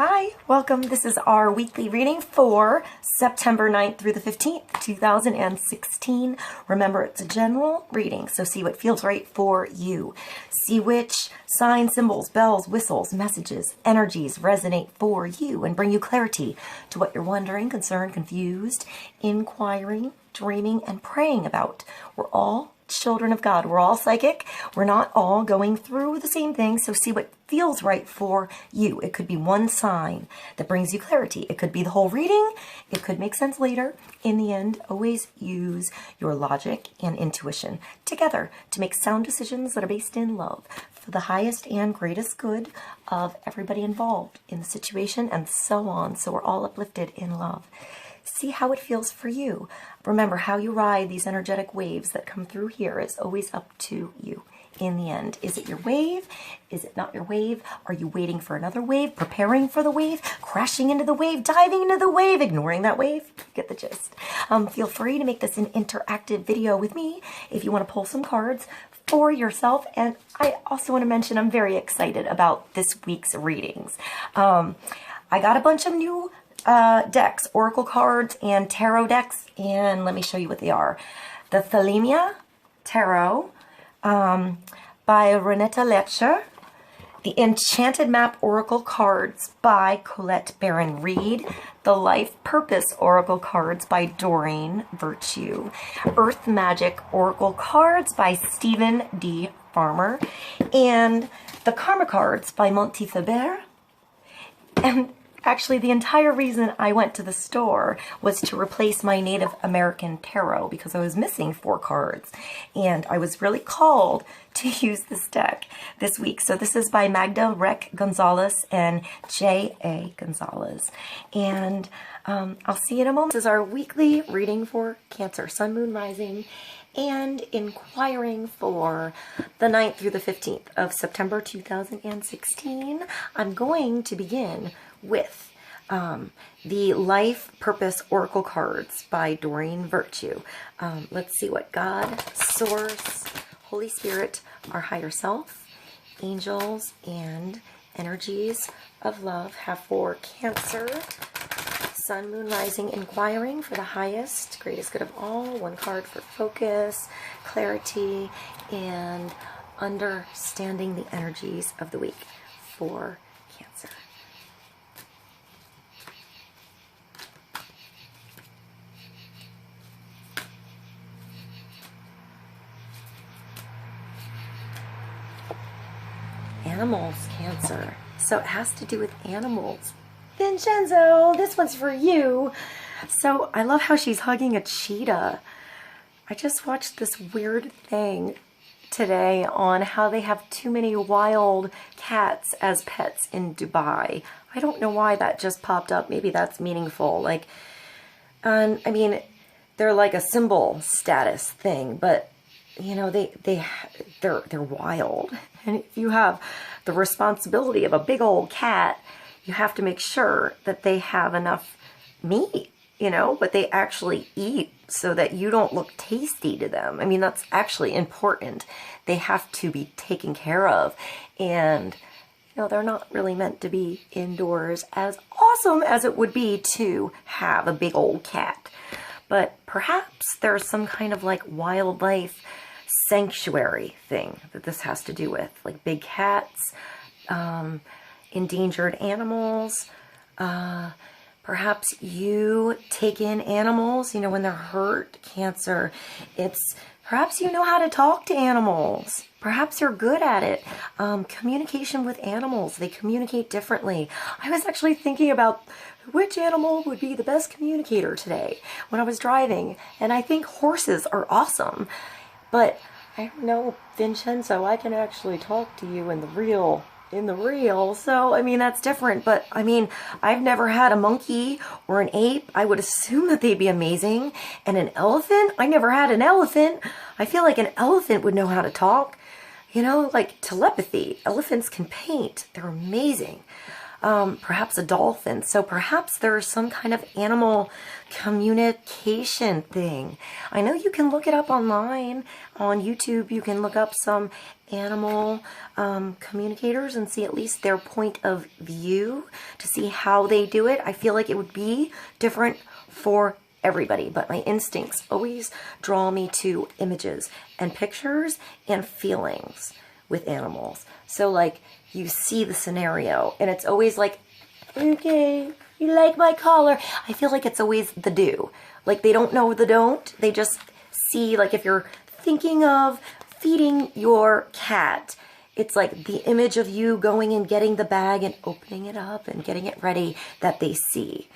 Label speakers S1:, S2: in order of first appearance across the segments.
S1: Hi, welcome. This is our weekly reading for September 9th through the 15th, 2016. Remember, it's a general reading, so see what feels right for you. See which signs, symbols, bells, whistles, messages, energies resonate for you and bring you clarity to what you're wondering, concerned, confused, inquiring, dreaming, and praying about. We're all children of God. We're all psychic. We're not all going through the same thing, so see what feels right for you. It could be one sign that brings you clarity. It could be the whole reading. It could make sense later. In the end, always use your logic and intuition together to make sound decisions that are based in love for the highest and greatest good of everybody involved in the situation and so on. So we're all uplifted in love. See how it feels for you. Remember, how you ride these energetic waves that come through here is always up to you in the end. Is it your wave? Is it not your wave? Are you waiting for another wave, preparing for the wave, crashing into the wave, diving into the wave, ignoring that wave? Get the gist. Feel free to make this an interactive video with me if you want to pull some cards for yourself. And I also want to mention I'm very excited about this week's readings. I got a bunch of new decks, oracle cards and tarot decks, and let me show you what they are. The Thalimia Tarot by Renata Lepscher, the Enchanted Map Oracle Cards by Colette Baron Reed, the Life Purpose Oracle Cards by Doreen Virtue, Earth Magic Oracle Cards by Stephen D. Farmer, and the Karma Cards by Monty Thabert. And actually, the entire reason I went to the store was to replace my Native American tarot because I was missing 4 cards. And I was really called to use this deck this week. So this is by Magda Rec Gonzalez and J.A. Gonzalez. And I'll see you in a moment. This is our weekly reading for Cancer, Sun, Moon, Rising, and inquiring for the 9th through the 15th of September 2016. I'm going to begin with the Life Purpose Oracle Cards by Doreen Virtue. Let's see what God, Source, Holy Spirit, our higher self, angels, and energies of love have for Cancer, Sun, Moon, Rising, inquiring for the highest, greatest good of all. 1 card for focus, clarity, and understanding the energies of the week for Cancer. Animals, Cancer. So it has to do with animals. Vincenzo, this one's for you. So I love how she's hugging a cheetah. I just watched this weird thing today on how they have too many wild cats as pets in Dubai. I don't know why that just popped up. Maybe that's meaningful. Like, I mean, they're like a symbol status thing, but you know, they're wild. And if you have the responsibility of a big old cat, you have to make sure that they have enough meat, you know, but they actually eat so that you don't look tasty to them. I mean, that's actually important. They have to be taken care of. And, you know, they're not really meant to be indoors, as awesome as it would be to have a big old cat. But perhaps there's some kind of like wildlife sanctuary thing that this has to do with, like big cats, endangered animals. Perhaps you take in animals, you know, when they're hurt, Cancer. It's perhaps you know how to talk to animals. Perhaps you're good at it. Communication with animals, they communicate differently. I was actually thinking about which animal would be the best communicator today when I was driving, and I think horses are awesome. But I don't know, Vincenzo, I can actually talk to you in the real. So, I mean, that's different. But, I mean, I've never had a monkey or an ape. I would assume that they'd be amazing. And an elephant? I never had an elephant. I feel like an elephant would know how to talk. You know, like telepathy. Elephants can paint. They're amazing. perhaps a dolphin. So perhaps there's some kind of animal communication thing. I know you can look it up online on YouTube. You can look up some animal communicators and see at least their point of view to see how they do it. I feel like it would be different for everybody, but my instincts always draw me to images and pictures and feelings with animals. So like you see the scenario and it's always like, okay, you like my collar. I feel like it's always the do. Like they don't know the don't. They just see, like if you're thinking of feeding your cat, it's like the image of you going and getting the bag and opening it up and getting it ready that they see.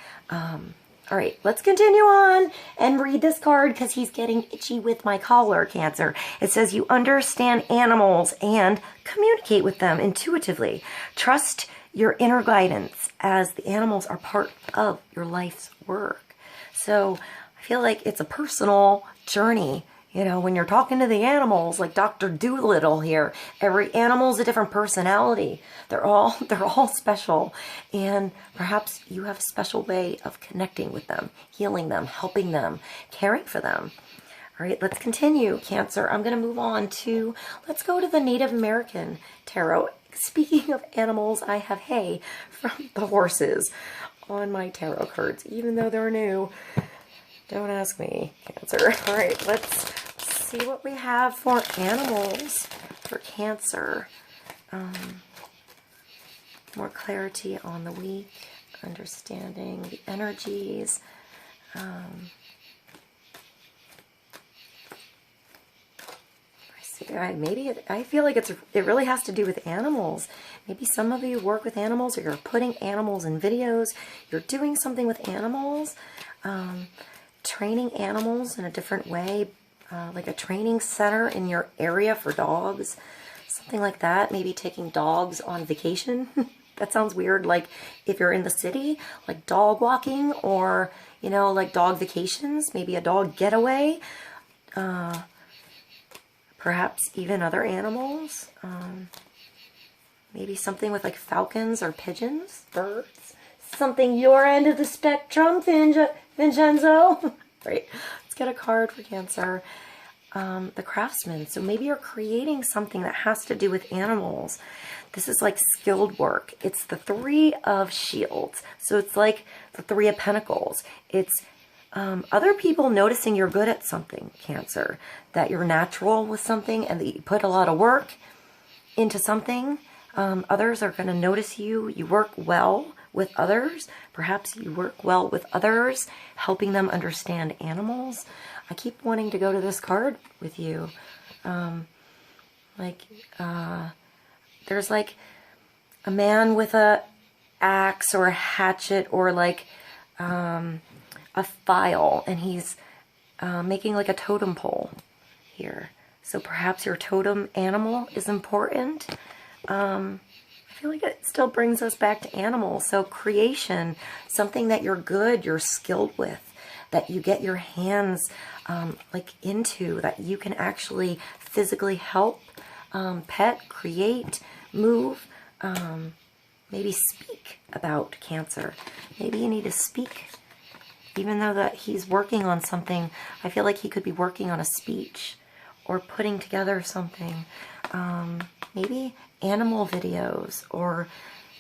S1: All right, let's continue on and read this card because he's getting itchy with my collar, Cancer. It says you understand animals and communicate with them intuitively. Trust your inner guidance as the animals are part of your life's work. So I feel like it's a personal journey. You know, when you're talking to the animals, like Dr. Doolittle here, every animal's a different personality. They're all special. And perhaps you have a special way of connecting with them, healing them, helping them, caring for them. All right, let's continue, Cancer. I'm going to move on to, let's go to the Native American Tarot. Speaking of animals, I have hay from the horses on my tarot cards, even though they're new. Don't ask me, Cancer. All right, let's see what we have for animals for Cancer. More clarity on the week, understanding the energies. I see. I feel like it really has to do with animals. Maybe some of you work with animals, or you're putting animals in videos. You're doing something with animals. Training animals in a different way, like a training center in your area for dogs, something like that. Maybe taking dogs on vacation. That sounds weird, like if you're in the city, like dog walking, or, you know, like dog vacations, maybe a dog getaway, perhaps even other animals, maybe something with like falcons or pigeons, birds, something your end of the spectrum, Vincenzo. Right, let's get a card for Cancer. The Craftsman. So maybe you're creating something that has to do with animals. This is like skilled work. It's the Three of Shields. So it's like the Three of Pentacles. It's other people noticing you're good at something, Cancer. That you're natural with something and that you put a lot of work into something. Others are going to notice you. You work well with others. Perhaps you work well with others, helping them understand animals. I keep wanting to go to this card with you. There's like a man with a axe or a hatchet or like a file, and he's making like a totem pole here. So perhaps your totem animal is important. I feel like it still brings us back to animals. So creation, something that you're good, you're skilled with, that you get your hands like into, that you can actually physically help, pet, create, move, maybe speak about, Cancer. Maybe you need to speak. Even though that he's working on something, I feel like he could be working on a speech or putting together something. Maybe animal videos, or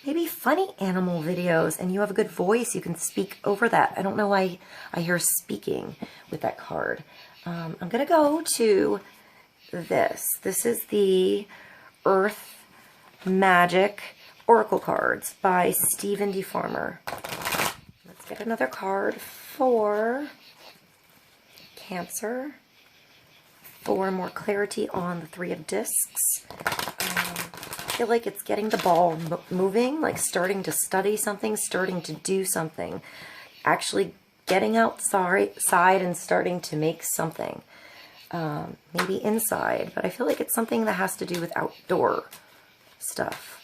S1: maybe funny animal videos, and you have a good voice, you can speak over that. I don't know why I hear speaking with that card. I'm going to go to this. This is the Earth Magic Oracle cards by Stephen D. Farmer. Let's get another card for Cancer for more clarity on the Three of Discs. I feel like it's getting the ball moving, like starting to study something, starting to do something, actually getting outside and starting to make something, maybe inside, but I feel like it's something that has to do with outdoor stuff.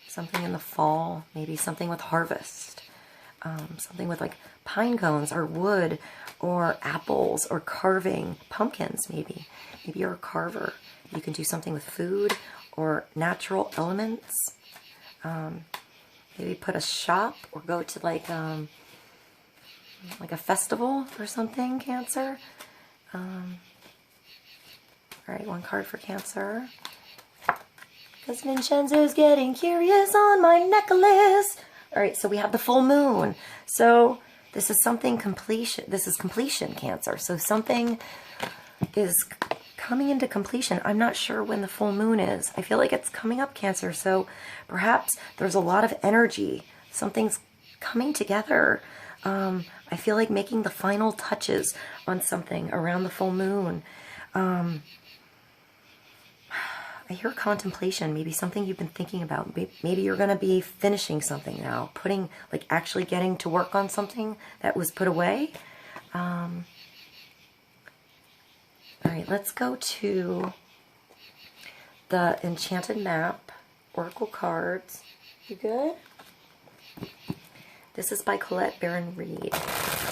S1: Something in the fall, maybe something with harvest. something with like pine cones or wood or apples or carving pumpkins. Maybe you're a carver. You can do something with food or natural elements. Maybe put a shop or go to like a festival or something, Cancer. All right, one card for Cancer. Because Vincenzo's getting curious on my necklace. All right, so we have the full moon. So this is something completion. This is completion, Cancer. So something is coming into completion. I'm not sure when the full moon is. I feel like it's coming up, Cancer. So perhaps there's a lot of energy. Something's coming together. I feel like making the final touches on something around the full moon. I hear contemplation, maybe something you've been thinking about. Maybe you're going to be finishing something now, actually getting to work on something that was put away. All right, let's go to the Enchanted Map, Oracle cards. You good? This is by Colette Baron Reed.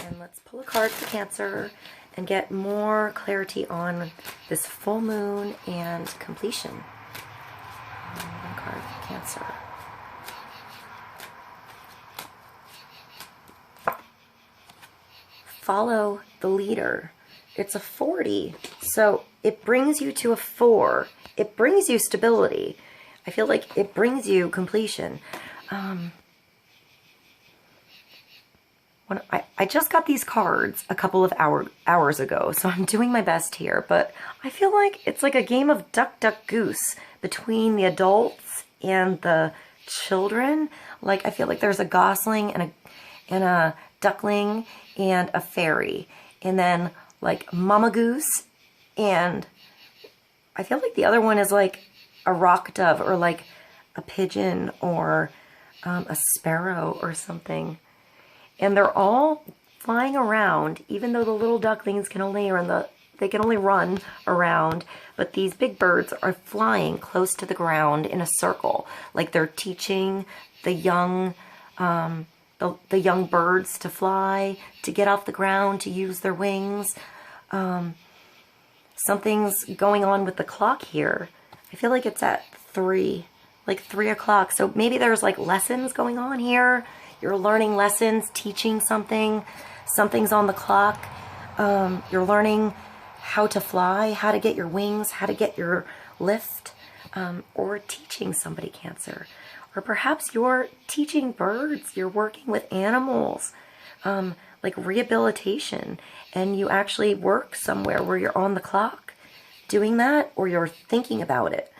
S1: And let's pull a card for Cancer and get more clarity on this full moon and completion. One card for Cancer. Follow the leader. It's a 40, so it brings you to a 4. It brings you stability. I feel like it brings you completion. When I just got these cards a couple of hours ago, so I'm doing my best here, but I feel like it's like a game of duck, duck, goose between the adults and the children. Like, I feel like there's a gosling and a duckling and a fairy, and then like mama goose, and I feel like the other one is like a rock dove or like a pigeon or a sparrow or something. And they're all flying around, even though the little ducklings can only run around, but these big birds are flying close to the ground in a circle, like they're teaching the young birds to fly, to get off the ground, to use their wings. Something's going on with the clock here. I feel like it's at 3 o'clock. So maybe there's like lessons going on here. You're learning lessons, teaching something. Something's on the clock. You're learning how to fly, how to get your wings, how to get your lift, or teaching somebody, Cancer. Or perhaps you're teaching birds. You're working with animals, like rehabilitation, and you actually work somewhere where you're on the clock doing that, or you're thinking about it.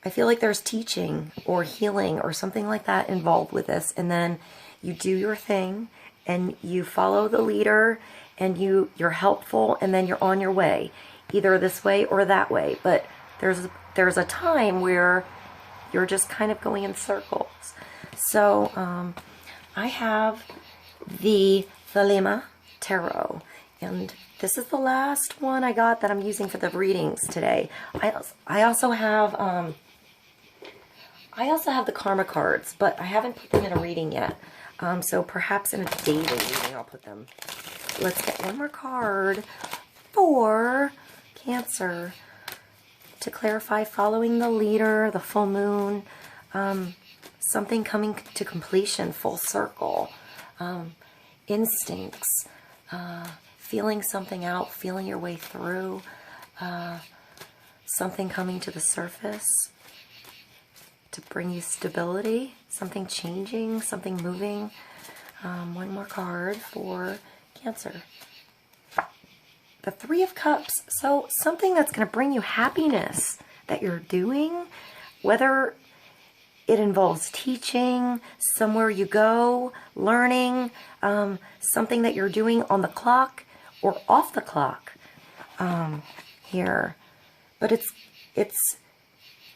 S1: I feel like there's teaching or healing or something like that involved with this. And then you do your thing and you follow the leader and you're helpful, and then you're on your way, either this way or that way. But there's a time where you're just kind of going in circles. So I have the Thelema Tarot, and this is the last one I got that I'm using for the readings today. I also have the Karma cards, but I haven't put them in a reading yet. So perhaps in a daily reading I'll put them. Let's get one more card for Cancer to clarify. Following the leader, the full moon, something coming to completion, full circle, instincts, feeling something out, feeling your way through, something coming to the surface to bring you stability, something changing, something moving. One more card for Cancer. The Three of Cups. So something that's going to bring you happiness that you're doing, whether it involves teaching, somewhere you go, learning, something that you're doing on the clock or off the clock here. But it's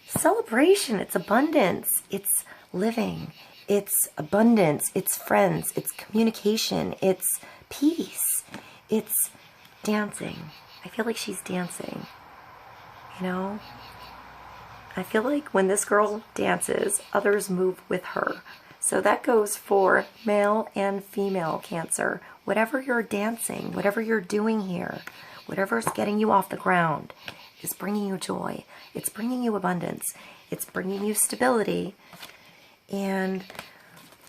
S1: celebration, it's abundance, it's living, it's abundance, it's friends, it's communication, it's peace, it's dancing. I feel like she's dancing, you know? I feel like when this girl dances, others move with her. So that goes for male and female Cancer. Whatever you're dancing, whatever you're doing here, whatever's getting you off the ground is bringing you joy. It's bringing you abundance. It's bringing you stability. And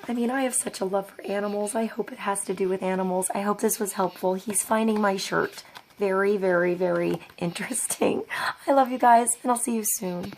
S1: I mean, I have such a love for animals. I hope it has to do with animals. I hope this was helpful. He's finding my shirt very, very, very interesting. I love you guys, and I'll see you soon.